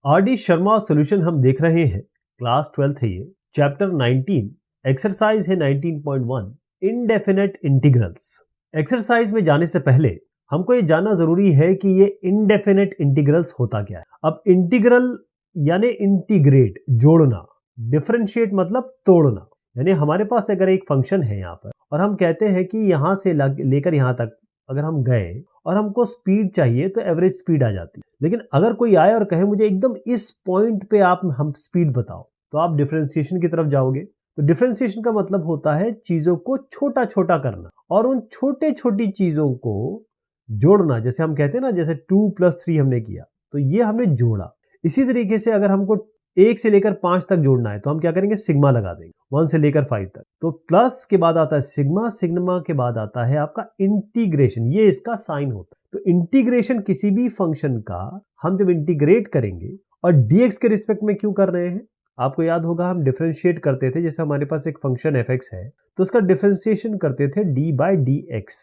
R D Sharma solution हम देख रहे हैं। क्लास 12th है ये, चैप्टर 19, एक्सरसाइज है 19.1, इनडेफिनेट इंटीग्रल्स। एक्सरसाइज में जाने से पहले हमको ये जानना जरूरी है कि ये इनडेफिनेट इंटीग्रल्स होता क्या है। अब इंटीग्रल यानी इंटीग्रेट, जोड़ना, डिफरेंशिएट मतलब तोड़ना। यानी हमारे पास अगर एक फंक्शन है यहाँ पर और हम कहते हैं कि यहां से लेकर यहां तक अगर हम गए और हमको स्पीड चाहिए तो एवरेज स्पीड आ जाती है। लेकिन अगर कोई आए और कहे मुझे एकदम इस पॉइंट पे आप हम स्पीड बताओ, तो आप डिफरेंशिएशन की तरफ जाओगे। तो डिफरेंशिएशन का मतलब होता है चीजों को छोटा छोटा करना और उन छोटे छोटी चीजों को जोड़ना। जैसे हम कहते हैं ना, जैसे 2+3 हमने किया तो ये हमने जोड़ा। इसी तरीके से अगर हमको 1 से लेकर 5 तक जोड़ना है तो हम क्या करेंगे, सिग्मा लगा देंगे 1 से लेकर 5 तक। तो प्लस के बाद आता है सिग्मा, सिग्मा के बाद आता है आपका इंटीग्रेशन, ये इसका साइन होता है। तो इंटीग्रेशन किसी भी फंक्शन का हम जब इंटीग्रेट करेंगे, और dx के रिस्पेक्ट में क्यों कर रहे हैं, आपको याद होगा हम डिफरेंशिएट करते थे। जैसे हमारे पास एक फंक्शन fx है तो उसका डिफरेंशिएशन करते थे d/dx,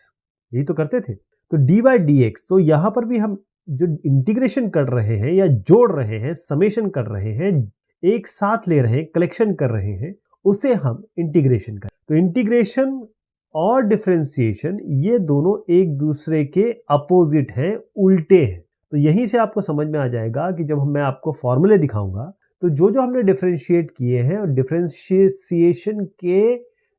यही तो करते थे। तो d/dx, तो यहां पर भी हम जो इंटीग्रेशन कर रहे हैं या जोड़ रहे हैं, समेशन कर रहे हैं, एक साथ ले रहे हैं, कलेक्शन कर रहे हैं, उसे हम इंटीग्रेशन कर। तो इंटीग्रेशन और डिफरेंशिएशन ये दोनों एक दूसरे के अपोजिट हैं, उल्टे हैं। तो यहीं से आपको समझ में आ जाएगा कि जब मैं आपको फॉर्मूले दिखाऊंगा तो जो जो हमने डिफरेंशिएट किए हैं और डिफरेंशिएशन के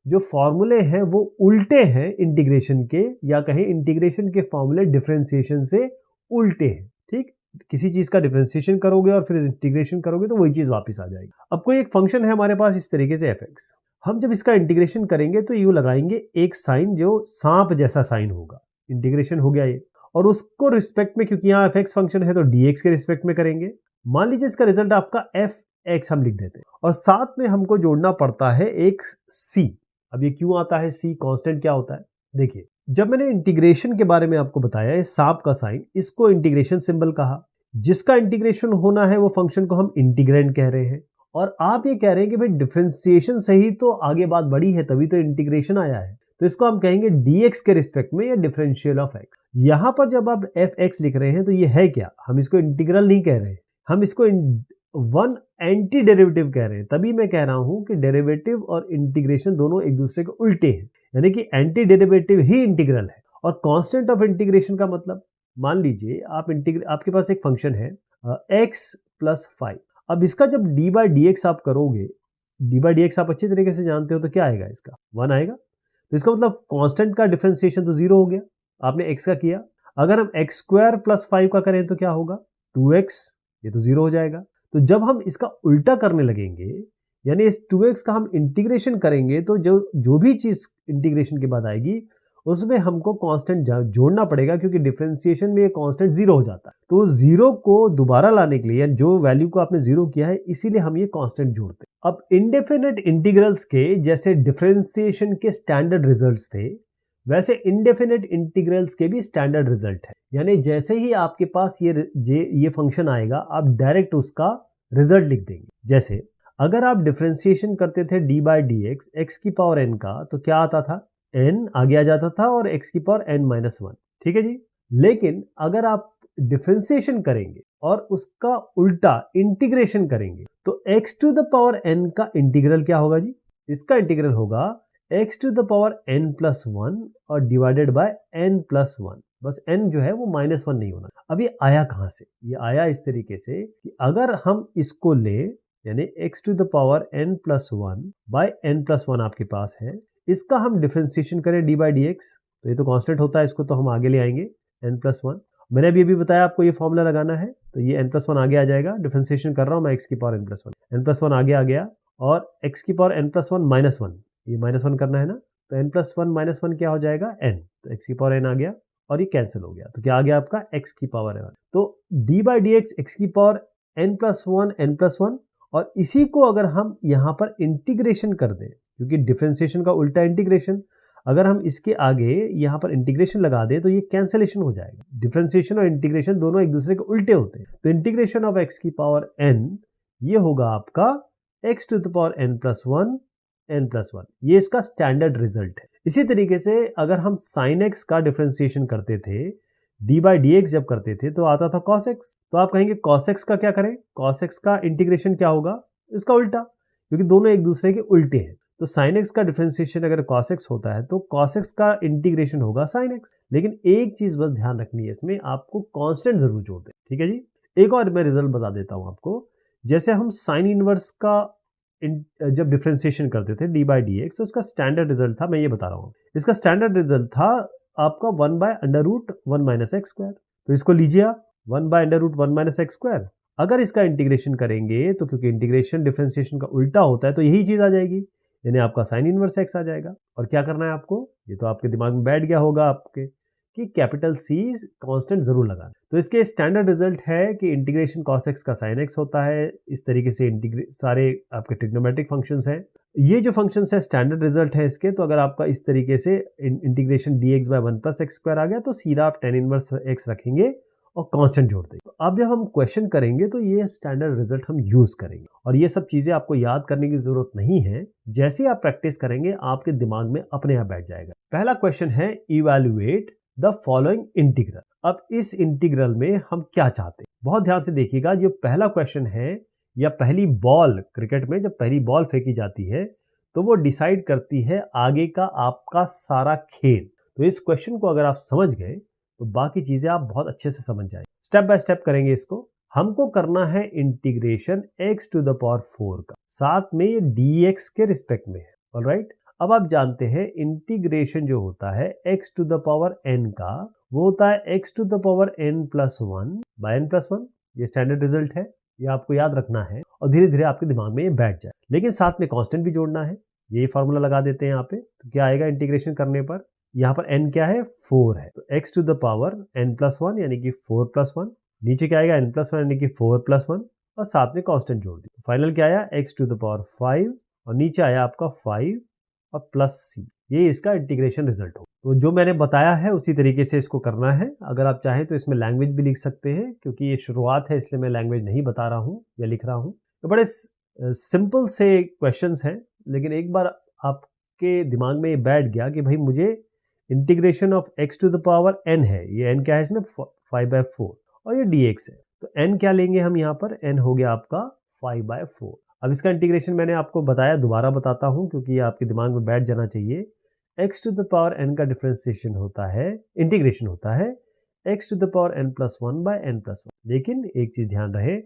जो फॉर्मूले हैं वो उल्टे हैं इंटीग्रेशन के, या कहें इंटीग्रेशन के फॉर्मूले डिफरेंशिएशन से उल्टे हैं। ठीक, किसी चीज का डिफरेंशिएशन करोगे और फिर इंटीग्रेशन करोगे तो वही चीज वापस आ जाएगी। अब कोई एक फंक्शन है हमारे पास इस तरीके से fx, हम जब इसका इंटीग्रेशन करेंगे तो यू लगाएंगे एक साइन जो सांप जैसा साइन होगा, इंटीग्रेशन हो गया ये। और उसको रिस्पेक्ट में, क्योंकि यहाँ fx फंक्शन है तो dx के रिस्पेक्ट में करेंगे। मान लीजिए इसका रिजल्ट आपका fx हम लिख देते हैं और साथ में हमको जोड़ना पड़ता है एक c। अब ये क्यों आता है c, कांस्टेंट क्या होता है? देखिए, जब मैंने इंटीग्रेशन के बारे में आपको बताया, सांप का साइन, इसको इंटीग्रेशन सिंबल कहा। जिसका इंटीग्रेशन होना है वो फंक्शन को हम इंटीग्रेंड कह रहे हैं। और आप ये कह रहे हैं कि भाई डिफरेंशिएशन से ही तो आगे बात बढ़ी है, तभी तो इंटीग्रेशन आया है, तो इसको हम कहेंगे dx के रिस्पेक्ट में या डिफरेंशियल ऑफ x। यहां पर जब आप fx लिख रहे हैं तो ये है क्या, हम इसको इंटीग्रल नहीं कह रहे हैं, हम इसको वन एंटी डेरिवेटिव कह रहे हैं। तभी मैं कह रहा हूं कि डेरिवेटिव और इंटीग्रेशन दोनों एक दूसरे के उल्टे हैं, यानी कि एंटी डेरिवेटिव ही इंटीग्रल है। और कांस्टेंट ऑफ इंटीग्रेशन का मतलब, मान लीजिए आपके पास एक फंक्शन है x+5। अब इसका जब d/dx आप करोगे, d/dx आप अच्छी तरीके से जानते हो, तो क्या आएगा, इसका 1 आएगा। तो इसका मतलब कांस्टेंट का डिफरेंशिएशन तो 0 हो गया, आपने x का किया। अगर हम x² + 5 का करें तो क्या होगा, 2x, ये तो 0 हो जाएगा। तो जब हम इसका उल्टा करने लगेंगे, यानी इस 2x का हम इंटीग्रेशन करेंगे, तो जो भी चीज इंटीग्रेशन के बाद आएगी उसमें हमको कांस्टेंट जोड़ना पड़ेगा, क्योंकि डिफरेंशिएशन में ये कांस्टेंट 0 हो जाता है। तो 0 को दोबारा लाने के लिए, या जो वैल्यू को आपने 0 किया है, इसीलिए हम ये कांस्टेंट जोड़ते हैं। अब इंडेफिनेट इंटीग्रल्स के जैसे डिफरेंशिएशन के स्टैंडर्ड रिजल्ट्स थे, वैसे इंडेफिनेट इंटीग्रल्स के भी स्टैंडर्ड रिजल्ट है। यानी जैसे ही आपके पास ये फंक्शन आएगा, आप डायरेक्ट उसका रिजल्ट लिख देंगे। जैसे अगर आप डिफरेंशिएशन करते थे d/dx x⁴n का, तो क्या आता था, n आगे आ जाता था और x⁴n-1, ठीक है जी। लेकिन अगर आप डिफरेंशिएशन करेंगे और उसका उल्टा इंटीग्रेशन करेंगे, तो x⁴n का इंटीग्रल क्या होगा जी, इसका इंटीग्रल होगा x⁴n+1 और डिवाइडेड बाय n+1। बस n जो है वो -1 नहीं होना। अब ये आया कहां से, ये आया इस तरीके से कि अगर हम इसको ले, यानी x⁴n+1 बाय n+1 आपके पास है, इसका हम डिफरेंशिएशन करें d/dx, तो ये तो कांस्टेंट होता है, इसको तो हम आगे ले आएंगे n+1। मैंने अभी बताया आपको ये फॉर्मूला लगाना है, तो ये n+1 आगे आ जाएगा। डिफरेंशिएशन कर रहा हूं मैं x⁴n+1, n+1 आगे आ गया, और x⁴n+1 ये -1 करना है ना, तो n+1 -1 क्या हो जाएगा, n। तो x⁴n आ गया और ये कैंसिल हो गया, तो क्या आ गया आपका x⁴n। तो d/dx x⁴n+1 n+1, और इसी को अगर हम यहां पर इंटीग्रेशन कर दें, क्योंकि डिफरेंशिएशन का उल्टा इंटीग्रेशन, अगर हम इसके आगे यहां पर इंटीग्रेशन लगा दें तो ये कैंसिलेशन हो जाएगा। डिफरेंशिएशन और इंटीग्रेशन दोनों एक दूसरे के उल्टे होते हैं। तो इंटीग्रेशन ऑफ x⁴n ये होगा आपका x⁴n+1 n+1, ये इसका स्टैंडर्ड रिजल्ट है। इसी तरीके से अगर हम sin x का डिफरेंशिएशन करते थे, डी बाई डी एक्स जब करते थे तो आता था कॉस एक्स, तो आप कहेंगे कॉस एक्स का क्या करें, कॉस एक्स का इंटीग्रेशन क्या होगा, इसका उल्टा, क्योंकि दोनों एक दूसरे के उल्टे हैं। तो साइन एक्स का डिफरेंशिएशन अगर कॉस एक्स होता है तो कॉस एक्स का इंटीग्रेशन होगा साइन एक्स। लेकिन एक चीज बस ध्यान रखनी है, इसमें आपको कांस्टेंट जरूर जोड़ दें, ठीक है जी। एक और मैं रिजल्ट बता देता हूं आपको। जैसे हम साइन इनवर्स का जब डिफरेंशिएशन करते थे डी बाई डी एक्स, तो इसका स्टैंडर्ड रिजल्ट था, मैं ये बता रहा हूँ, इसका स्टैंडर्ड रिजल्ट था आपका 1 by under root 1 minus x square. तो इसको लीजिए आप 1 by under root 1 minus x square. अगर इसका इंटीग्रेशन करेंगे तो क्योंकि इंटीग्रेशन डिफरेंशिएशन का उल्टा होता है तो यही चीज आ जाएगी, यानी आपका साइन इनवर्स एक्स आ जाएगा। और क्या करना है आपको, ये तो आपके दिमाग में बैठ गया होगा आपके, कि कैपिटल सी कांस्टेंट जरूर लगाना। तो इसके स्टैंडर्ड रिजल्ट है कि इंटीग्रेशन cos x का sin x होता है। इस तरीके से सारे आपके ट्रिग्नोमेट्रिक फंक्शंस हैं। ये जो फंक्शंस है स्टैंडर्ड रिजल्ट है इसके। तो अगर आपका इस तरीके से integration dx by 1 plus x square आ गया तो सीधा आप tan इनवर्स x रखेंगे और कांस्टेंट जोड़ देंगे। तो अब जब हम क्वेश्चन करेंगे तो ये स्टैंडर्ड रिजल्ट हम यूज करेंगे, और ये सब चीजें आपको याद करने की जरूरत नहीं है। जैसे ही आप प्रैक्टिस करेंगे आपके दिमाग में अपने आप बैठ जाएगा। पहला क्वेश्चन है इवैल्यूएट द फॉलोइंग इंटीग्रल। अब इस इंटीग्रल में हम क्या चाहते हैं, बहुत ध्यान से देखिएगा। जो पहला क्वेश्चन है, या पहली बॉल, क्रिकेट में जब पहली बॉल फेंकी जाती है तो वो डिसाइड करती है आगे का आपका सारा खेल। तो इस क्वेश्चन को अगर आप समझ गए तो बाकी चीजें आप बहुत अच्छे से समझ जाएंगे। स्टेप बाय स्टेप करेंगे इसको। हमको करना है integration x to the power 4 का, साथ में ये dx के रिस्पेक्ट में है, ऑलराइट। अब आप जानते हैं इंटीग्रेशन जो होता है x to the power n का, वो होता है x to the power n plus 1 by n plus 1। ये स्टैंडर्ड रिजल्ट है, ये आपको याद रखना है और धीरे धीरे आपके दिमाग में ये बैठ जाए। लेकिन साथ में कांस्टेंट भी जोड़ना है, यही फॉर्मूला लगा देते हैं यहाँ पे। तो क्या आएगा इंटीग्रेशन करने पर, यहाँ पर n क्या है, 4 है, तो x to the power n plus 1 यानी कि 4 प्लस 1। नीचे क्या आएगा, n प्लस 1 यानी कि 4 प्लस 1, और साथ में कांस्टेंट जोड़ दी। फाइनल क्या आया, x टू द पावर 5, और नीचे आया आपका 5 और प्लस सी। ये इसका इंटीग्रेशन रिजल्ट हो। तो जो मैंने बताया है उसी तरीके से इसको करना है। अगर आप चाहें तो इसमें लैंग्वेज भी लिख सकते हैं, क्योंकि ये शुरुआत है इसलिए मैं लैंग्वेज नहीं बता रहा हूँ या लिख रहा हूँ। तो बड़े सिंपल से क्वेश्चंस हैं, लेकिन एक बार आपके दिमाग में ये बैठ गया कि भाई मुझे integration of x to the power n है, ये n क्या है इसमें 5/4, और ये dx है, तो n क्या लेंगे हम यहाँ पर, n हो गया आपका 5/4। अब इसका इंटीग्रेशन मैंने आपको बताया, दोबारा बताता हूं क्योंकि ये आपके दिमाग में बैठ जाना चाहिए। x to the power n का डिफरेंशिएशन होता है, इंटीग्रेशन होता है x to the power n plus 1 by n plus 1। लेकिन एक चीज ध्यान रहे,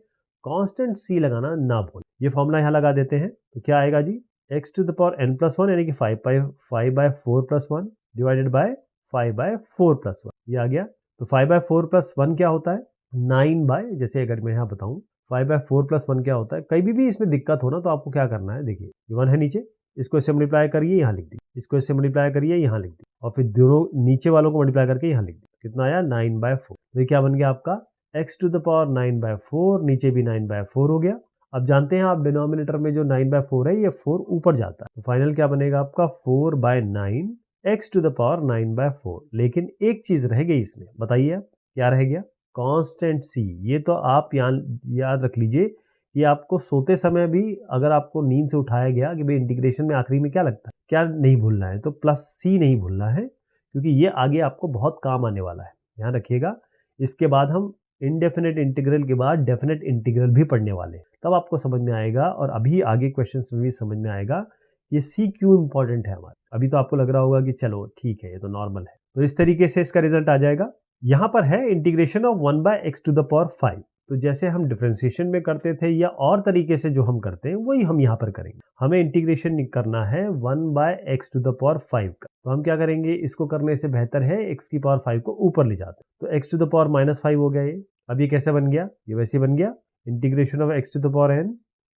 कांस्टेंट c लगाना ना भूल। ये फॉर्मूला यहाँ लगा देते हैं, तो क्या आएगा जी, x to the power n plus 1 यानी कि 5/4 प्लस 1 डिवाइडेड बाय 5/4 प्लस 1, ये आ गया। तो 5/4 प्लस 1 क्या होता है, 9 बाय, जैसे अगर मैं यहाँ बताऊं 5/4 प्लस 1 क्या होता है। कहीं भी इसमें दिक्कत हो ना तो आपको क्या करना है, देखिए ये 1 है नीचे, इसको इससे मल्टीप्लाई करिए, यहाँ लिख दी, इसको इससे मल्टीप्लाई करिए, यहाँ लिख दी, और फिर दोनों नीचे वालों को मल्टीप्लाई करके यहाँ लिख दी। कितना आया, 9/4। तो ये क्या बन गया आपका, x टू द पावर 9/4, नीचे भी 9/4 हो गया। अब जानते हैं आप डिनोमिनेटर में जो 9/4 है ये 4 ऊपर जाता है, तो फाइनल क्या बनेगा आपका 4/9 x टू द पावर 9/4। लेकिन एक चीज रह गई इसमें, बताइए आप क्या रह गया, कांस्टेंट c। ये तो आप याद रख लीजिए कि आपको सोते समय भी अगर आपको नींद से उठाया गया कि भाई इंटीग्रेशन में आखिरी में क्या लगता है, क्या नहीं भूलना है, तो प्लस c नहीं भूलना है, क्योंकि ये आगे आपको बहुत काम आने वाला है, ध्यान रखिएगा। इसके बाद हम इनडेफिनेट इंटीग्रल के बाद डेफिनेट इंटीग्रल भी पढ़ने वाले हैं, तब आपको समझ में आएगा, और अभी आगे क्वेश्चंस में भी समझ में आएगा ये सी क्यों इंपॉर्टेंट है हमारा। अभी तो आपको लग रहा होगा कि चलो ठीक है ये तो नॉर्मल है। तो इस तरीके से इसका रिजल्ट आ जाएगा। यहाँ पर है integration of 1/x to the power 5। तो जैसे हम डिफरेंशिएशन में करते थे या और तरीके से जो हम करते हैं वही हम यहाँ पर करेंगे। हमें इंटीग्रेशन करना है 1/x टू द पावर 5 का, तो हम क्या करेंगे, इसको करने से बेहतर है x की पावर 5 को ऊपर ले जाते हैं, तो x टू द पावर -5 हो गया ये। अब ये कैसे बन गया, ये वैसे बन गया, integration of x to the power n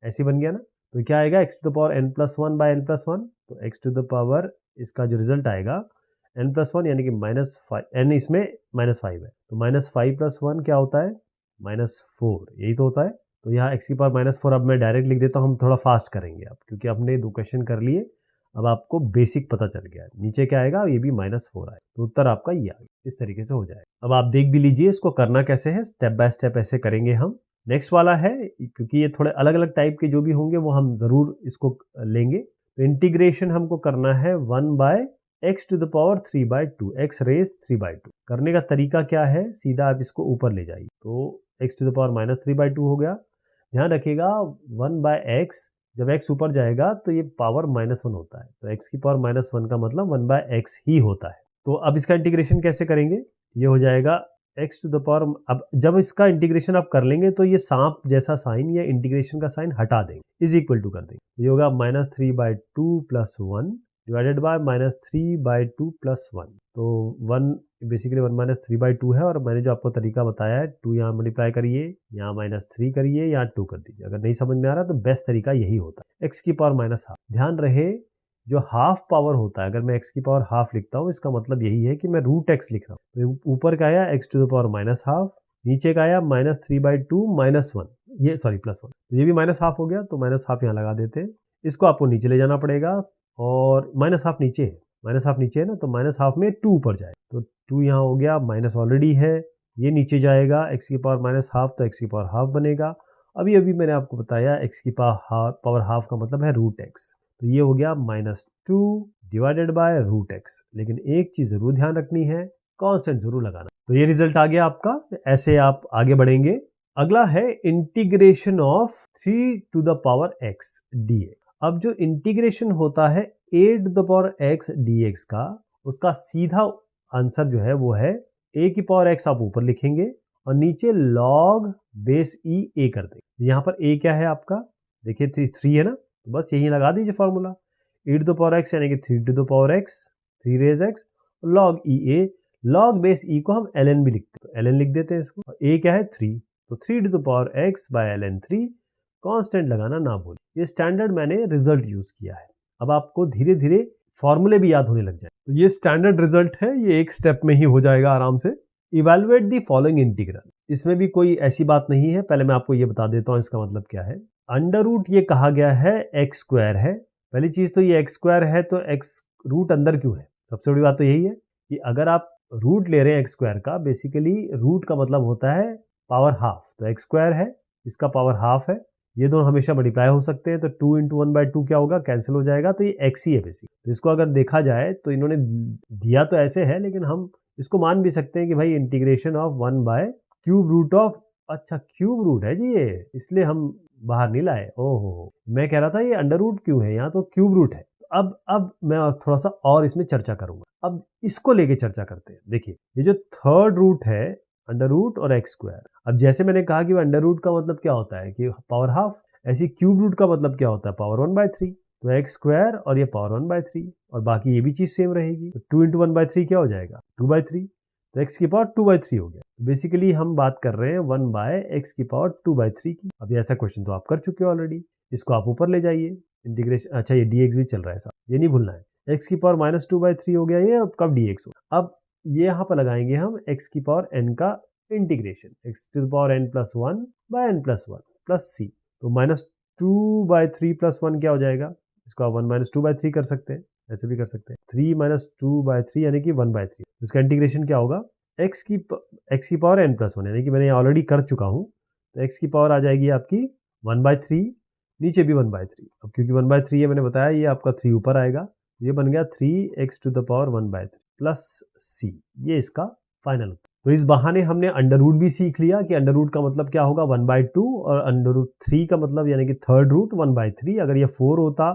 ऐसे बन गया ना। तो क्या आएगा, x to the power n plus 1 by n plus 1, तो x टू द पावर इसका जो रिजल्ट आएगा n प्लस 1 यानी कि -5, n इसमें -5 है, तो -5 प्लस 1 क्या होता है, -4, यही तो होता है। तो यहाँ x की पावर -4, अब मैं डायरेक्ट लिख देता हूँ, हम थोड़ा फास्ट करेंगे अब, क्योंकि आपने 2 क्वेश्चन कर लिए, अब आपको बेसिक पता चल गया है। नीचे क्या आएगा, ये भी -4 आएगा, तो उत्तर आपका ये आ गया। इस तरीके से हो जाएगा। अब आप देख भी लीजिए इसको करना कैसे है, स्टेप बाय स्टेप ऐसे करेंगे हम। नेक्स्ट वाला है, क्योंकि ये थोड़े अलग अलग टाइप के जो भी होंगे वो हम जरूर इसको लेंगे। तो इंटीग्रेशन हमको करना है 1/x x to the power 3/2, x raise 3/2। करने का तरीका क्या है, सीधा आप इसको ऊपर ले जाइए, तो एक्स टू द पावर -3/2 हो गया। ध्यान रखिएगा 1/x, जब x ऊपर जाएगा तो ये पावर -1 होता है, तो x की पावर -1 का मतलब 1/x ही होता है। तो अब इसका इंटीग्रेशन कैसे करेंगे, ये हो जाएगा x टू द पावर, अब जब इसका इंटीग्रेशन आप कर लेंगे तो ये सांप जैसा साइन, ये इंटीग्रेशन का साइन हटा देंगे, इज इक्वल टू कर देंगे। ये होगा -3/2 + 1 डिवाइडेड बाय -3/2 + 1। तो 1 बेसिकली 1 - 3/2 है, और मैंने जो आपको तरीका बताया है, 2 यहाँ मल्टीप्लाई करिए, यहाँ -3 करिए, यहाँ 2 कर दीजिए। अगर नहीं समझ में आ रहा तो बेस्ट तरीका यही होता है, x की पावर -1/2। ध्यान रहे जो हाफ पावर होता है, अगर मैं x की पावर हाफ लिखता हूँ, इसका मतलब यही है कि मैं √x लिख रहा हूँ। तो ऊपर का आया x टू द पावर -1/2, नीचे का आया -3/2 -1, ये सॉरी +1, ये भी -1/2 हो गया, तो -1/2 यहाँ लगा देते हैं। इसको आपको नीचे ले जाना पड़ेगा, और -1/2 नीचे है, -1/2 नीचे है ना, तो -1/2 में 2 ऊपर जाए, तो 2 यहाँ हो गया, माइनस ऑलरेडी है, ये नीचे जाएगा, x की पावर -1/2, तो x की पावर हाफ बनेगा। अभी मैंने आपको बताया x की पावर हाफ का मतलब है √x, तो ये हो गया -2 डिवाइडेड बाय √x। लेकिन एक चीज जरूर ध्यान रखनी है, कांस्टेंट जरूर लगाना। तो ये रिजल्ट आ गया आपका, ऐसे आप आगे बढ़ेंगे। अगला है integration of 3 to the power x dx। अब जो इंटीग्रेशन होता है a to the power x dx का, उसका सीधा आंसर जो है वो है a की पावर x आप ऊपर लिखेंगे और नीचे log बेस e a कर देंगे। यहाँ पर a क्या है आपका, देखिए 3 है ना, तो बस यही लगा दीजिए formula, e to the power x यानी कि 3 to the power x, 3 raise x, log e a, log base e को हम ln भी लिखते हैं, तो ln लिख देते हैं इसको, a क्या है 3, तो 3 to the power x by ln 3, constant लगाना ना भूलिए। ये स्टैंडर्ड मैंने रिजल्ट यूज किया है, अब आपको धीरे धीरे फॉर्मूले भी याद होने लग जाए। तो ये स्टैंडर्ड रिजल्ट है, ये एक स्टेप में ही हो जाएगा आराम से। इवेलुएट द फॉलोइंग इंटीग्रल, इसमें भी कोई ऐसी बात नहीं है, पहले मैं आपको ये बता देता हूँ इसका मतलब क्या है। अंडर रूट ये कहा गया है एक्स स्क्वायर है, पहली चीज तो ये एक्स स्क्वायर है, तो एक्स रूट अंदर क्यों है, सबसे बड़ी बात तो यही है कि अगर आप रूट ले रहे हैं एक्स स्क्वायर का, बेसिकली रूट का मतलब होता है पावर हाफ, तो एक्स स्क्वायर है, इसका पावर हाफ है, ये दोनों हमेशा मल्टीप्लाई हो सकते हैं, तो 2 × 1/2 क्या होगा, कैंसिल हो जाएगा, तो ये x ही है बेसिक। तो इसको अगर देखा जाए तो इन्होंने दिया तो ऐसे है, लेकिन हम इसको मान भी सकते हैं कि भाई इंटीग्रेशन ऑफ 1/क्यूब रूट ऑफ, अच्छा क्यूब रूट है जी ये, इसलिए हम बाहर नहीं लाए। ओहो, मैं कह रहा था ये अंडर रूट क्यों है, यहाँ तो क्यूब रूट है। अब मैं थोड़ा सा और इसमें चर्चा करूंगा, अब इसको लेके चर्चा करते हैं। देखिए ये जो थर्ड रूट है, अंडर रूट और एक्स स्क्वायर, अब जैसे मैंने कहा कि अंडर रूट का मतलब क्या होता है कि पावर हाफ, ऐसी क्यूब रूट का मतलब क्या होता है, पावर 1/3, तो एक्स स्क्वायर और ये पावर 1/3, और बाकी ये भी चीज सेम रहेगी, तो 2 × 1/3 क्या हो जाएगा, 2/3, तो x की पावर 2/3 हो गया। बेसिकली हम बात कर रहे हैं 1/x की पावर 2/3 की। अभी ऐसा क्वेश्चन तो आप कर चुके हो ऑलरेडी, इसको आप ऊपर ले जाइए, इंटीग्रेशन, अच्छा ये dx भी चल रहा है साहब, ये नहीं भूलना है, x की पावर -2/3 हो गया ये, अब कब dx हो, अब ये यहाँ पर लगाएंगे हम x की पावर n का integration, x to the power n + 1 by n + 1 plus c, तो -2/3 + 1 क्या हो जाएगा, इसको आप 1 - 2/3 कर सकते हैं, ऐसे भी कर सकते हैं, 3 - 2/3 यानी कि 1/3, इसका इंटीग्रेशन क्या होगा, x की पावर n + 1, यानी कि मैंने ऑलरेडी कर चुका हूँ, तो x की पावर आ जाएगी आपकी 1/3, नीचे भी 1/3, अब क्योंकि 1/3 है मैंने बताया, ये आपका 3 ऊपर आएगा, ये बन गया 3x to the power 1/3 plus c, ये इसका फाइनल। तो इस बहाने हमने अंडर रूट भी सीख लिया कि अंडर रूट का मतलब क्या होगा 1/2, और अंडर रूट 3 का मतलब यानी कि थर्ड रूट 1/3, अगर ये 4 होता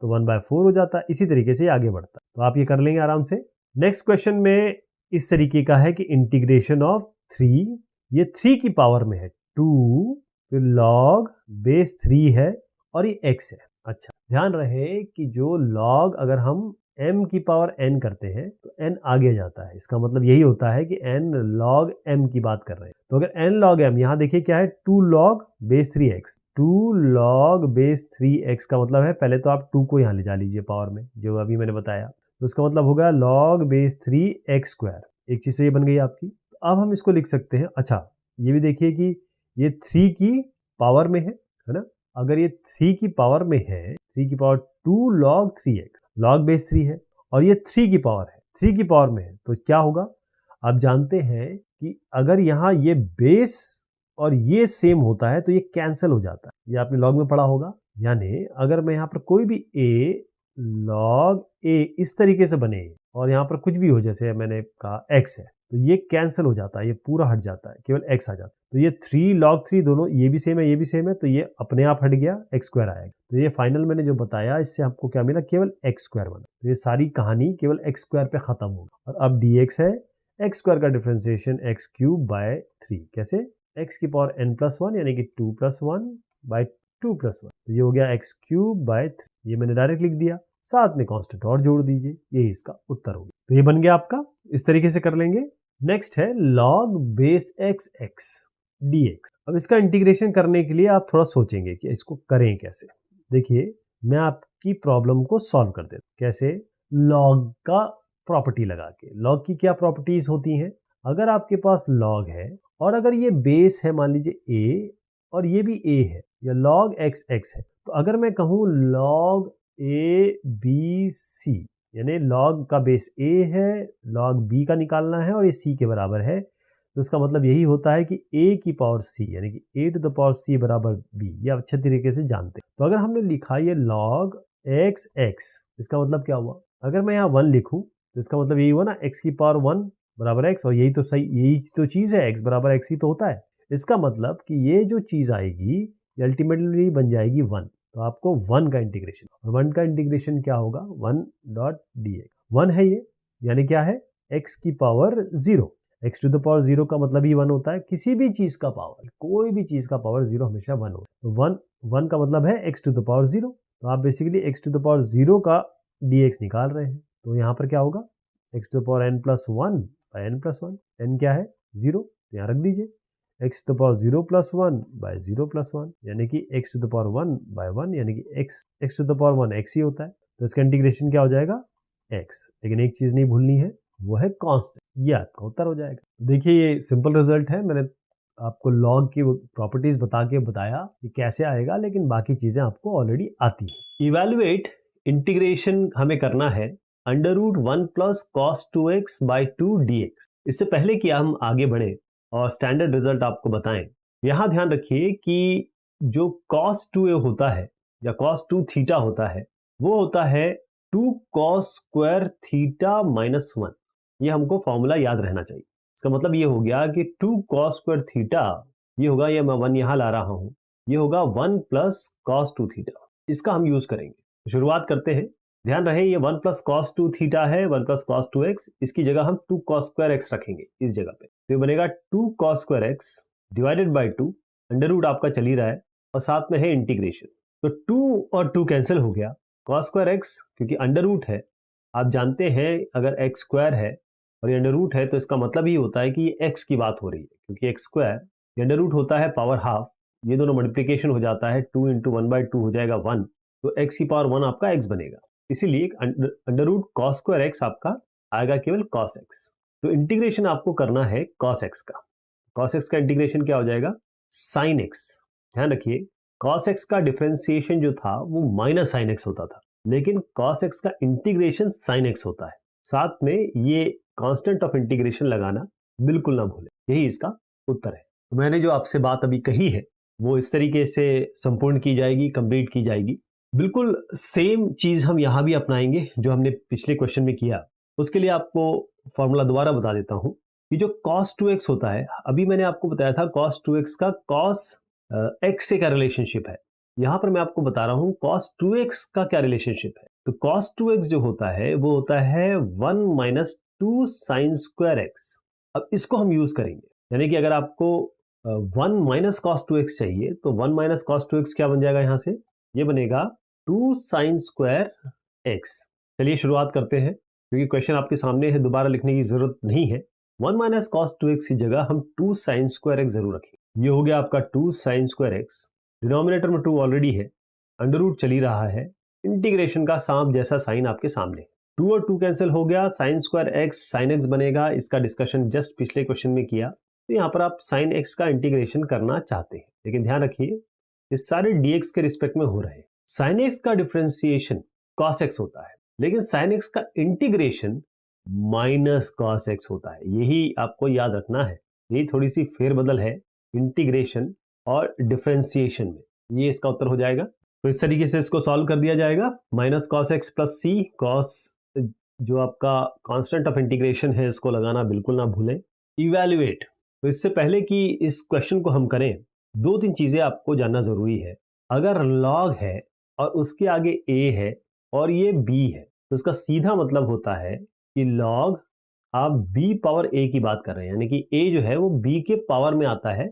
तो 1/4 हो जाता, इसी तरीके से आगे बढ़ता। तो आप ये कर लेंगे आराम से। नेक्स्ट क्वेश्चन में इस तरीके का है कि इंटीग्रेशन ऑफ 3, ये 3 की पावर में है 2, फिर लॉग बेस 3 है और ये x है। अच्छा ध्यान रहे कि जो लॉग अगर हम m की पावर n करते हैं तो n आगे जाता है, इसका मतलब यही होता है कि n log m की बात कर रहे हैं, तो अगर n log m, यहाँ देखिए क्या है 2 log base 3x, 2 log base 3x का मतलब है, पहले तो आप 2 को यहाँ ले जा लीजिए पावर में, जो अभी मैंने बताया, तो उसका मतलब होगा log बेस 3x स्क्वायर, एक चीज तो ये बन गई आपकी। तो अब हम इसको लिख सकते हैं, अच्छा ये भी देखिए कि ये 3 की पावर में है ना, अगर ये 3 की पावर में है, 3 की power 2 log 3x, log base 3 है, और ये 3 की पावर है, 3 की पावर में है, तो क्या होगा, आप जानते हैं कि अगर यहाँ ये बेस और ये सेम होता है तो ये कैंसिल हो जाता है, ये आपने लॉग में पढ़ा होगा, यानी अगर मैं यहाँ पर कोई भी a log a इस तरीके से बने और यहाँ पर कुछ भी हो, जैसे मैंने कहा x है, तो ये कैंसिल हो जाता है, ये पूरा हट जाता है, केवल x आ जाता है। तो ये 3 log 3 दोनों, ये भी सेम है, ये भी सेम है, तो ये अपने आप हट गया, x स्क्वायर आएगा। तो ये फाइनल मैंने जो बताया, इससे आपको क्या मिला, केवल x स्क्वायर बना। तो ये सारी कहानी केवल x स्क्वायर पे खत्म होगी। और अब dx है x स्क्वायर का डिफरेंशिएशन x क्यूब बाय 3। कैसे? x की पावर n+1 यानी कि 2+1 बाय 2+1। तो ये हो गया x क्यूब बाय 3। ये मैंने डायरेक्ट लिख दिया, साथ में कांस्टेंट और जोड़ दीजिए, यही इसका उत्तर हो गया। तो ये बन गया आपका, इस तरीके से कर लेंगे। नेक्स्ट है log base x x dx। अब इसका इंटीग्रेशन करने के लिए आप थोड़ा सोचेंगे कि इसको करें कैसे। देखिए, मैं आपकी प्रॉब्लम को सॉल्व कर देता हूं। कैसे? log का प्रॉपर्टी लगा के। log की क्या प्रॉपर्टीज होती हैं? अगर आपके पास log है और अगर ये बेस है, मान लीजिए a, और ये भी a है, या log x x है, तो अगर मैं कहूं log a b c, यानी log का बेस a है, log b का निकालना है और ये c के बराबर है, तो इसका मतलब यही होता है कि a की पावर c यानी कि a to the power c बराबर b। ये आप अच्छे तरीके से जानते हैं। तो अगर हमने लिखा ये log x x, इसका मतलब क्या हुआ? अगर मैं यहाँ 1 लिखूं तो इसका मतलब यही हुआ ना, x की पावर 1 बराबर x, और यही तो सही, यही तो चीज है, x बराबर x ही तो होता है। इसका मतलब कि ये जो चीज आएगी ये अल्टीमेटली बन जाएगी 1। तो आपको 1 का इंटीग्रेशन, और 1 का इंटीग्रेशन क्या होगा, 1.dx। 1 है ये, यानी क्या है, x की power 0। x to the power 0 का मतलब ही 1 होता है। किसी भी चीज का पावर, कोई भी चीज का पावर 0 हमेशा 1 होता है। तो 1 का मतलब है x टू द पावर 0। तो आप basically x to the power 0 का dx निकाल रहे हैं। तो यहाँ पर क्या होगा, x to the power n+1 by n+1। n क्या है, 0, तो यहाँ रख दीजिए। x to the power 0+1 by 0+1, यानी कि x to the power 1 by 1, यानी कि x to the power 1 x ही होता है। तो इसका इंटीग्रेशन क्या हो जाएगा, x। लेकिन एक चीज नहीं भूलनी है, वो है कांस्टेंट। ये आपका उत्तर हो जाएगा। देखिए, ये सिंपल रिजल्ट है। मैंने आपको लॉग की प्रॉपर्टीज बता के बताया कि कैसे आएगा, लेकिन बाकी चीजें आपको ऑलरेडी आती हैं। इवेलुएट इंटीग्रेशन हमें करना है √1 plus cos 2x by 2 dx। इससे पहले कि हम आगे बढ़े और स्टैंडर्ड रिजल्ट आपको बताएं, यहां ध्यान रखिए कि जो cos 2a होता है या cos 2 थीटा होता है, वो होता है 2 cos स्क्वायर थीटा माइनस 1। ये हमको फॉर्मूला याद रहना चाहिए। इसका मतलब ये हो गया कि 2 cos स्क्वायर थीटा, ये होगा, ये मैं 1 यहां ला रहा हूं, ये होगा 1 प्लस cos 2 थीटा। इसका हम यूज करेंगे। शुरुआत करते हैं। ध्यान रहे, ये 1 प्लस cos 2 थीटा है, 1 प्लस cos 2x। इसकी जगह हम 2 cos स्क्वायर x रखेंगे इस जगह पे। तो ये बनेगा 2 cos square x divided by 2, under root आपका चल ही रहा है, और साथ में है इंटीग्रेशन। तो 2 और 2 कैंसिल हो गया, cos स्क्वायर x, क्योंकि अंडर रूट है, आप जानते हैं अगर x स्क्वायर है और ये अंडर रूट है, तो इसका मतलब ही होता है कि ये x की बात हो रही है, क्योंकि x स्क्वायर ये अंडर रूट होता है पावर हाफ, ये दोनों मल्टीप्लीकेशन हो जाता है, 2 इंटू 1/2 हो जाएगा 1, तो x की पावर 1 आपका x बनेगा। इसीलिए under root cos square x आपका आएगा केवल cos x। तो इंटीग्रेशन आपको करना है cos x का। cos x का इंटीग्रेशन क्या हो जाएगा, sin x। ध्यान रखिए, cos x का डिफरेंशिएशन जो था वो माइनस sin x होता था, लेकिन cos x का इंटीग्रेशन sin x होता है। साथ में ये कांस्टेंट ऑफ इंटीग्रेशन लगाना बिल्कुल ना भूलें, यही इसका उत्तर है। तो मैंने जो आपसे बात अभी कही है वो इस तरीके से संपूर्ण की जाएगी, कंप्लीट की जाएगी। बिल्कुल सेम चीज हम यहां भी अपनाएंगे जो हमने पिछले क्वेश्चन में किया। उसके लिए आपको फॉर्मूला दोबारा बता देता हूं कि जो cos 2x होता है, अभी मैंने आपको बताया था cos 2x का cos x से क्या रिलेशनशिप है। यहां पर मैं आपको बता रहा हूं cos 2x का क्या रिलेशनशिप है। तो cos 2x जो होता है वो होता है 1 माइनस 2 साइन स्क्वायर x। अब इसको हम यूज करेंगे, यानी कि अगर आपको 1 माइनस cos 2x चाहिए, तो 1 माइनस cos 2x क्या बन जाएगा, यहां से ये बनेगा 2 साइन स्क्वायर x। चलिए शुरुआत करते हैं, क्योंकि क्वेश्चन आपके सामने है, दोबारा लिखने की जरूरत नहीं है। 1 माइनस cos 2x की जगह हम 2 साइन स्क्वायर x जरूर रखेंगे। ये हो गया आपका 2 साइन स्क्वायर x, डिनोमिनेटर में 2 ऑलरेडी है, अंडर रूट चली रहा है, इंटीग्रेशन का सांप जैसा साइन आपके सामने। 2 और 2 कैंसिल हो गया, sine square x sine x बनेगा। इसका डिस्कशन जस्ट पिछले क्वेश्चन में किया। तो यहाँ पर आप साइन x का इंटीग्रेशन करना चाहते हैं, लेकिन ध्यान रखिए इस सारे dx के रिस्पेक्ट में हो रहे हैं। साइन x का डिफरेंशिएशन cos x होता है, लेकिन साइन x का इंटीग्रेशन माइनस cos x होता है। यही आपको याद रखना है, यही थोड़ी सी फेरबदल है इंटीग्रेशन और डिफरेंशिएशन में। ये इसका उत्तर हो जाएगा। तो इस तरीके से इसको सॉल्व कर दिया जाएगा। Minus cos x plus c cos जो आपका कांस्टेंट ऑफ इंटीग्रेशन है इसको लगाना बिल्कुल ना भूलें। इवैल्यूएट, तो इससे पहले कि इस क्वेश्चन को हम करें, दो तीन चीजें आपको जानना जरूरी है। अगर लॉग है और उसके आगे a है और ये b है, तो इसका सीधा मतलब होता है कि लॉग आप b पावर a की बात कर रहे हैं, यानी कि a जो है वो b के पावर में आता है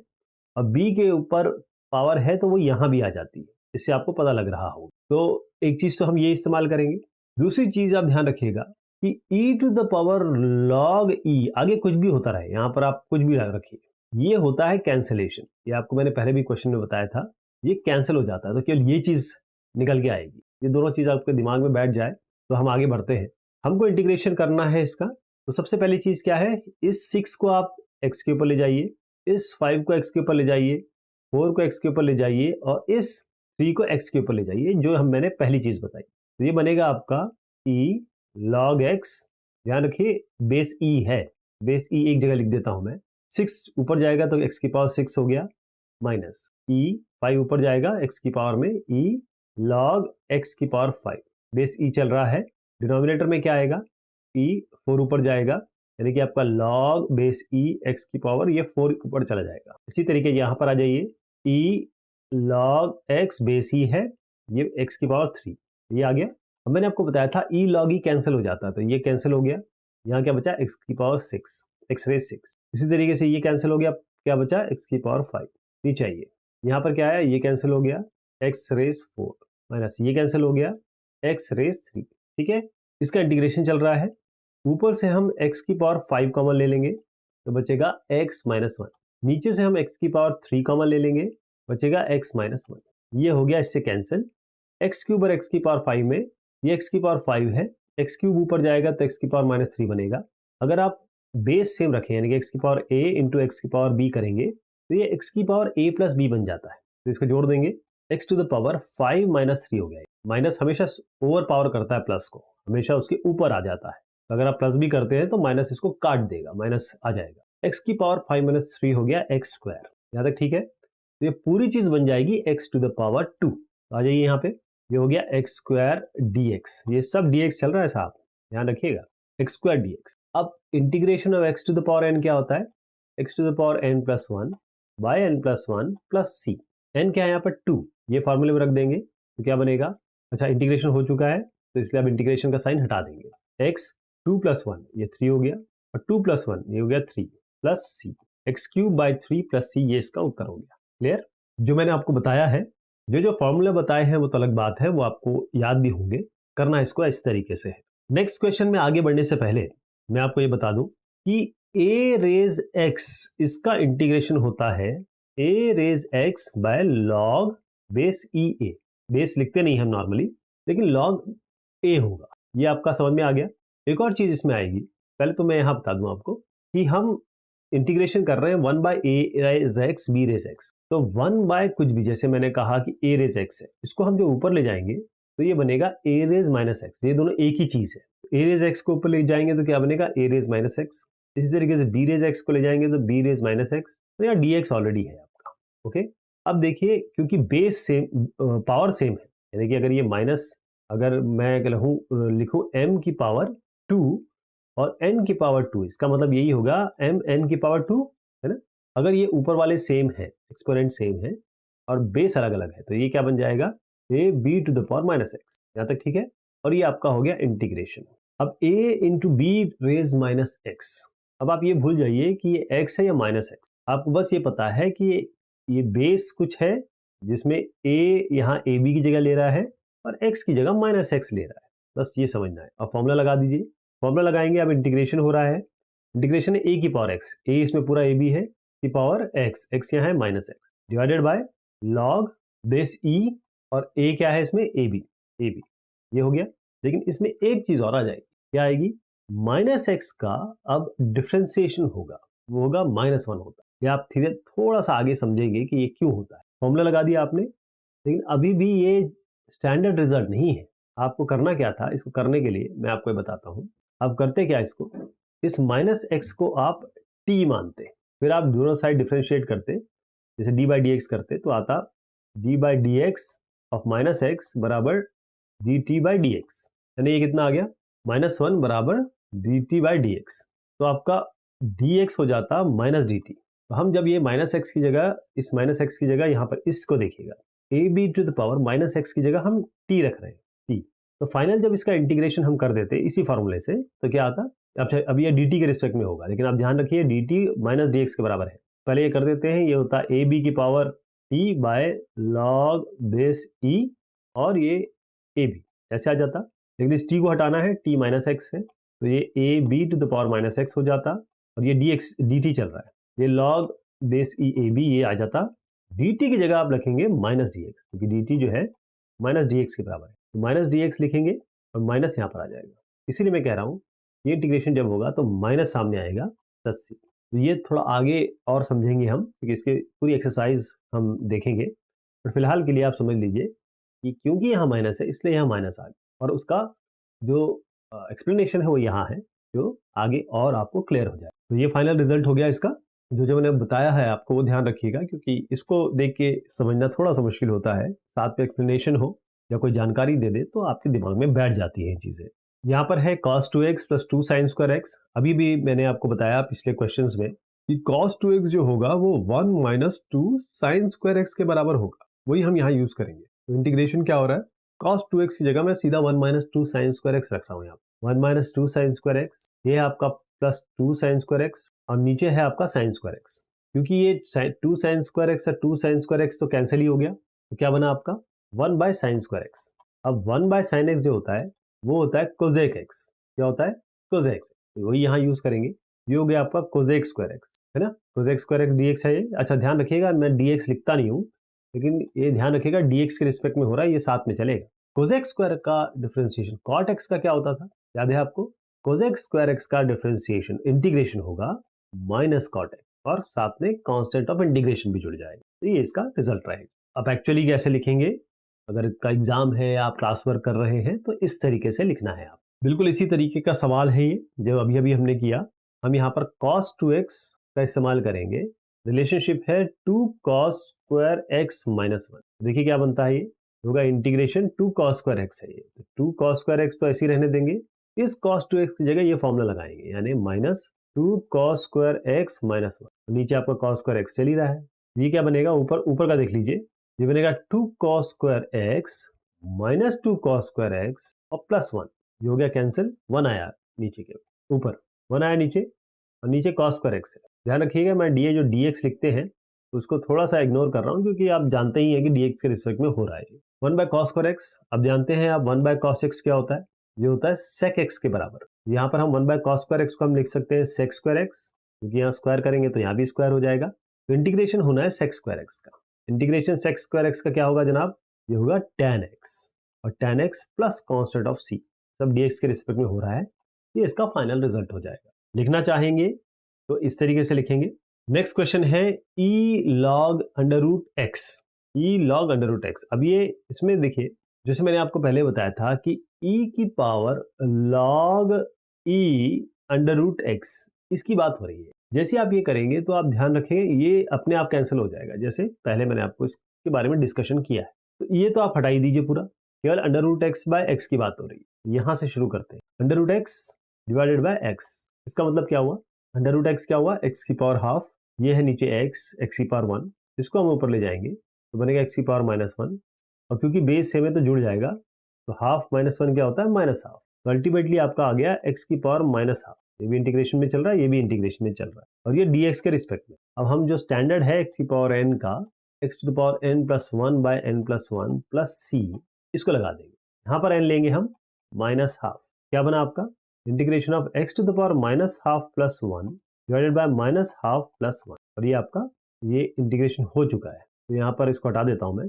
और b के ऊपर पावर है तो वो यहां भी आ जाती है। इससे आपको पता लग रहा होगा। तो एक चीज तो हम ये इस्तेमाल करेंगे। दूसरी चीज आप ध्यान रखिएगा कि e to the power log e, आगे कुछ भी होता रहे, यहां पर आप कुछ भी रखिए, ये होता है कैंसिलेशन। ये आपको मैंने पहले भी क्वेश्चन में बताया था, ये कैंसिल हो जाता है। तो केवल ये चीज निकल के आएगी। ये दोनों चीज आपके दिमाग में बैठ जाए तो हम आगे बढ़ते हैं। हमको इंटीग्रेशन करना है इसका। तो सबसे पहली चीज क्या है, इस 6 को आप x के ऊपर ले जाइए, इस 5 को x के ऊपर ले जाइए, 4 को x के ऊपर ले जाइए और इस 3 को x के ऊपर ले जाइए, जो मैंने पहली चीज बताई। तो ये बनेगा आपका e log x। ध्यान रखिए बेस e है, बेस e एक जगह लिख देता हूं मैं। 6 ऊपर जाएगा तो x की पावर 6 हो गया, माइनस e 5 ऊपर जाएगा x की पावर में e log x की पावर 5। बेस e चल रहा है, डिनोमिनेटर में क्या आएगा, e 4 ऊपर जाएगा, यानी कि आपका log बेस e x की पावर ये 4 ऊपर चला जाएगा। इसी तरीके यहां पर आ जाइए, e log x base e है, ये x की पावर 3, ये आ गया। अब मैंने आपको बताया था e log e कैंसिल हो जाता है, तो ये कैंसिल हो गया। यहाँ क्या बचा, x की पावर 6, x रेज 6। इसी तरीके से ये कैंसिल हो गया, क्या बचा, x की पावर 5 नीचे आइए। यहाँ पर क्या आया, ये कैंसिल हो गया, x रेज 4 माइनस ये कैंसिल हो गया, x रेज 3। ठीक है, इसका इंटीग्रेशन चल रहा है। ऊपर से हम x की पावर 5 कॉमन ले लेंगे तो बचेगा x माइनस 1। नीचे से हम x की पावर 3 कॉमन ले लेंगे, बचेगा x माइनस 1। ये हो गया इससे कैंसिल। x क्यूब और x की पावर 5 में ये x की पावर 5 है, x क्यूब ऊपर जाएगा तो x की पावर माइनस 3 बनेगा। अगर आप बेस सेम रखें, यानी कि x की पावर a इंटू एक्स की पावर b करेंगे तो ये x की पावर a प्लस b बन जाता है। तो इसको जोड़ देंगे, x to the power 5 minus 3 हो गया। माइनस हमेशा ओवर पावर करता है प्लस को, हमेशा उसके ऊपर आ जाता है। तो अगर आप प्लस भी करते हैं तो माइनस इसको काट देगा, माइनस आ जाएगा। x की पावर 5 माइनस 3 हो गया x स्क्वायर। यहाँ तक ठीक है। तो ये पूरी चीज बन जाएगी x टू द पावर 2। आ जाइए यहाँ पे, ये हो गया x स्क्वायर dx। ये सब dx चल रहा है साहब, ध्यान रखिएगा, x स्क्वायर dx। अब integration of x to the power n क्या होता है, x to the power n plus 1 by n plus 1 plus c। n क्या है यहाँ पर 2, ये फॉर्मूले में रख देंगे तो क्या बनेगा। अच्छा, इंटीग्रेशन हो चुका है तो इसलिए अब इंटीग्रेशन का साइन हटा देंगे। x 2 प्लस 1 ये 3 हो गया और 2 प्लस 1 ये हो गया 3 plus c, x cube by 3 plus c, ये इसका उत्तर हो गया। क्लियर। जो मैंने आपको बताया है, जो फॉर्मूला बताए हैं वो तो अलग बात है, वो आपको याद भी होंगे। करना इसको इस तरीके से है। नेक्स्ट क्वेश्चन में आगे बढ़ने से पहले मैं आपको ये बता दूं कि a रेज x, इसका इंटीग्रेशन होता है a raise x by log base e a। Base लिखते नहीं हम नॉर्मली, लेकिन log a होगा। ये आपका समझ में आ गया। एक और चीज इसमें आएगी, पहले तो मैं यहां बता दूं आपको कि हम इंटीग्रेशन कर रहे हैं 1 by a raise x b raise x. तो 1 बाय कुछ भी, जैसे मैंने कहा कि ए रेज एक्स है, इसको हम जो ऊपर ले जाएंगे तो ये बनेगा ए रेज माइनस एक्स। ये दोनों एक ही चीज है। ए रेज एक्स को ऊपर ले जाएंगे तो क्या बनेगा, ए रेज माइनस एक्स। इसी तरीके से बी रेज एक्स को ले जाएंगे तो बी रेज माइनस एक्स। तो यहाँ डी एक्स ऑलरेडी है आपका। ओके, अब देखिए, क्योंकि बेस सेम, पावर सेम है, यानी कि अगर ये माइनस, अगर मैं लिखूं m की पावर 2 और n की पावर 2, इसका मतलब यही होगा m n की पावर 2, है ना। अगर ये ऊपर वाले सेम है, एक्सपोनेंट सेम है और बेस अलग अलग है, तो ये क्या बन जाएगा, a b to the power minus x. यहाँ तक ठीक है। और ये आपका हो गया इंटीग्रेशन। अब a into b raise minus x. अब आप ये भूल जाइए कि ये x है या माइनस एक्स। आपको बस ये पता है कि ये बेस कुछ है जिसमें a यहाँ ए बी की जगह ले रहा है और x की जगह माइनस एक्स ले रहा है, बस ये समझना है। अब फॉर्मूला लगा दीजिए। फॉर्मूला लगाएंगे, अब इंटीग्रेशन हो रहा है। इंटीग्रेशन है a की पावर x, a इसमें पूरा a b है, की पावर x, x यहाँ है minus x, divided bye log base e, और a क्या है इसमें, a b, ये हो गया। लेकिन इसमें एक चीज और आ जाएगी, क्या आएगी, माइनस एक्स का अब डिफ्रेंसिएशन होगा, वो होगा माइनस 1 होता है। ये आप धीरे थोड़ा सा आगे समझेंगे कि ये क्यों होता है। फॉर्मूला लगा दिया आपने, लेकिन अभी भी ये स्टैंडर्ड रिजल्ट नहीं है। आपको करना क्या था, इसको करने के लिए मैं आपको बताता हूं। आप करते क्या, इसको, इस माइनस एक्स को आप t मानते, फिर आप दोनों साइड डिफ्रेंशिएट करते, जैसे d बाई डी एक्स करते तो आता d by d x of minus x बराबर d t by d x, यानी ये कितना आ गया, -1 बराबर dt बाई डी एक्स, तो आपका dx हो जाता -dt। तो हम जब ये -x की जगह, इस -x की जगह यहाँ पर इसको देखिएगा, ab to the power -x की जगह हम t रख रहे हैं, t। तो फाइनल जब इसका इंटीग्रेशन हम कर देते इसी फॉर्मूले से, तो क्या आता, अब ये dt के रिस्पेक्ट में होगा, लेकिन आप ध्यान रखिए dt -dx के बराबर है। पहले ये कर देते हैं, ये होता है ab की power t by log base e, और ये ab ऐसे आ जाता, लेकिन इस t को हटाना है, t -x है, तो ये ab to the power -x हो जाता, और ये dx dt चल रहा है, ये log base e a b ये आ जाता। dt की जगह आप लिखेंगे -dx, क्योंकि dt जो है -dx के बराबर है, तो -dx लिखेंगे और माइनस यहाँ पर आ जाएगा। इसीलिए मैं कह रहा हूँ ये इंटीग्रेशन जब होगा तो माइनस सामने आएगा 10 से। तो ये थोड़ा आगे और समझेंगे हम, क्योंकि इसके पूरी एक्सरसाइज हम देखेंगे, पर फिलहाल के लिए आप समझ लीजिए कि क्योंकि यहाँ माइनस है इसलिए यहाँ माइनस आ गया, और उसका जो एक्सप्लेनेशन है वो यहाँ है, जो आगे और आपको क्लियर हो जाए। तो ये फाइनल रिजल्ट हो गया इसका, जो मैंने बताया है आपको वो ध्यान रखिएगा, क्योंकि इसको देख के समझना थोड़ा सा मुश्किल होता है, साथ में एक्सप्लेनेशन हो या कोई जानकारी दे दे तो आपके दिमाग में बैठ जाती है चीज़ें। यहाँ पर है cos 2x plus 2 sin square x। अभी भी मैंने आपको बताया पिछले क्वेश्चंस में कि cos 2x जो होगा वो 1 माइनस 2 sin स्क्वायर x के बराबर होगा, वही हम यहाँ यूज करेंगे। तो इंटीग्रेशन क्या हो रहा है, cos 2x की जगह मैं सीधा 1 माइनस 2 sin स्क्वायर x रख रहा हूँ यहाँ, 1 माइनस 2 sin स्क्वायर x, ये है आपका प्लस 2 sin स्क्वायर x, और नीचे है आपका sin स्क्वायर x। क्योंकि ये 2 sin स्क्वायर x और 2 sin स्क्वायर x तो कैंसिल ही हो गया, तो क्या बना आपका 1 बाय sin स्क्वायर x। अब 1 बाय sin x जो होता है वो होता है कोजेक x। क्या होता है, कोजेक x, तो वही यहाँ यूज करेंगे। ये हो गया आपका कोजेक स्क्वायर x, है ना, कोजेक स्क्वायर x dx है ये। अच्छा ध्यान रखिएगा मैं dx लिखता नहीं हूँ, लेकिन ये ध्यान रखिएगा dx के रिस्पेक्ट में हो रहा है, ये साथ में चलेगा। कोजेक स्क्वायर का डिफरेंशिएशन कॉट x का क्या होता था, याद है आपको, कोजेक स्क्वायर x का डिफरेंशिएशन इंटीग्रेशन होगा माइनस कॉट x, और साथ में कांस्टेंट ऑफ इंटीग्रेशन भी जुड़ जाएगा, तो ये इसका रिजल्ट रहेगा। अब एक्चुअली कैसे लिखेंगे, अगर का एग्जाम है आप क्लास वर्क कर रहे हैं तो इस तरीके से लिखना है आप, बिल्कुल इसी तरीके का सवाल है ये जो अभी अभी हमने किया। हम यहाँ पर cos 2x का इस्तेमाल करेंगे, रिलेशनशिप है 2 cos स्क्वायर x माइनस 1। देखिए क्या बनता है, ये होगा इंटीग्रेशन 2 cos स्क्वायर x है, ये 2 cos स्क्वायर x तो ऐसे ही रहने देंगे, इस cos 2x की जगह ये फॉर्मूला लगाएंगे, यानी minus 2 cos square x minus 1, नीचे आपका cos स्क्वायर x चल ही रहा है, ये क्या बनेगा, ऊपर ऊपर का देख लीजिए, ये बनेगा 2 cos square x minus 2 cos square x और प्लस 1, ये हो गया कैंसिल, 1 आया नीचे के ऊपर, 1 आया नीचे, और नीचे cos स्क्वायर x है। ध्यान रखिएगा मैं डी जो dx लिखते हैं तो उसको थोड़ा सा इग्नोर कर रहा हूँ, क्योंकि आप जानते ही हैं कि dx के रिस्पेक्ट में हो रहा है। 1 बाय cos स्क्वायर x, अब जानते हैं आप 1 बाय cos x क्या होता है, ये होता है sec x के बराबर। यहाँ पर हम 1 बाय cos स्क्वायर x को हम लिख सकते हैं sec स्क्वायर x, क्योंकि यहाँ स्क्वायर करेंगे तो यहाँ भी स्क्वायर हो जाएगा, तो इंटीग्रेशन होना है sec स्क्वायर x का। इंटीग्रेशन sec स्क्वायर x का क्या होगा जनाब, ये होगा tan x, और tan x plus constant of c, सब dx के रिस्पेक्ट में हो रहा है, ये इसका फाइनल रिजल्ट हो जाएगा। लिखना चाहेंगे तो इस तरीके से लिखेंगे। नेक्स्ट क्वेश्चन है e log under root x, e log under root x। अब ये इसमें देखिए, जैसे मैंने आपको पहले बताया था कि e की पावर log e under root x, इसकी बात हो रही है। जैसे आप ये करेंगे तो आप ध्यान रखेंगे ये अपने आप कैंसिल हो जाएगा, जैसे पहले मैंने आपको इसके बारे में डिस्कशन किया है। तो ये तो आप हटा ही दीजिए पूरा, केवल under root x by x की बात हो रही है। यहां से शुरू करते हैं, under root x divided by x, इसका मतलब क्या हुआ, अंडर रूट एक्स क्या हुआ, एक्स की पावर हाफ, ये है नीचे एक्स, एक्स की पावर 1, इसको हम ऊपर ले जाएंगे तो बनेगा एक्स की पावर माइनस 1, और क्योंकि बेस सेम है तो जुड़ जाएगा, तो हाफ माइनस 1 क्या होता है, माइनस हाफ, तो अल्टीमेटली आपका आ गया एक्स की पावर माइनस हाफ। ये भी इंटीग्रेशन में चल रहा है, ये भी इंटीग्रेशन में चल रहा है, और ये dx के रिस्पेक्ट में। अब हम जो स्टैंडर्ड है एक्स की पावर n का, x to the power n plus 1 by n plus 1 plus c, इसको लगा देंगे, यहाँ पर n लेंगे हम माइनस हाफ, क्या बना आपका integration of x to the power minus half plus 1 divided by minus half plus 1, और ये आपका ये इंटीग्रेशन हो चुका है। तो यहाँ पर इसको हटा देता हूँ मैं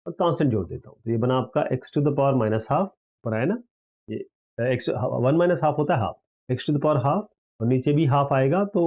और कांस्टेंट जोड़ देता हूँ, तो ये बना आपका x to the power minus half, पर है ना, ये एक्स 1 माइनस हाफ होता है half, x to the power half, और नीचे भी हाफ आएगा तो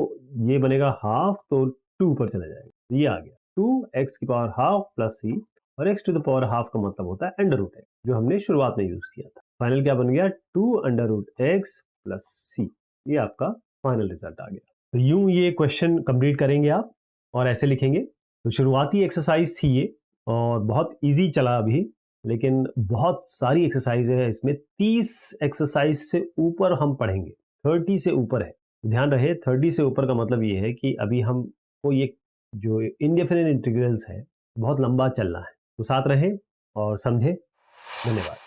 ये बनेगा हाफ, तो 2 पर चला जाएगा, ये आ गया 2 एक्स की पावर हाफ प्लस सी, और x to the power half का मतलब होता है अंडर रूट एक्स, जो हमने शुरुआत में यूज किया था। फाइनल क्या बन गया, 2 अंडर रूट एक्स प्लस सी, ये आपका फाइनल रिजल्ट आ गया। तो यूं ये क्वेश्चन कंप्लीट करेंगे आप और ऐसे लिखेंगे। तो शुरुआती एक्सरसाइज थी ये और बहुत इजी चला अभी, लेकिन बहुत सारी एक्सरसाइज है इसमें, 30 एक्सरसाइज से ऊपर हम पढ़ेंगे, 30 से ऊपर है। ध्यान रहे 30 से ऊपर का मतलब ये है कि अभी हमको ये जो इंडेफिनिट इंटीग्रल्स है बहुत लंबा चलना है। तो साथ रहें और समझें। धन्यवाद।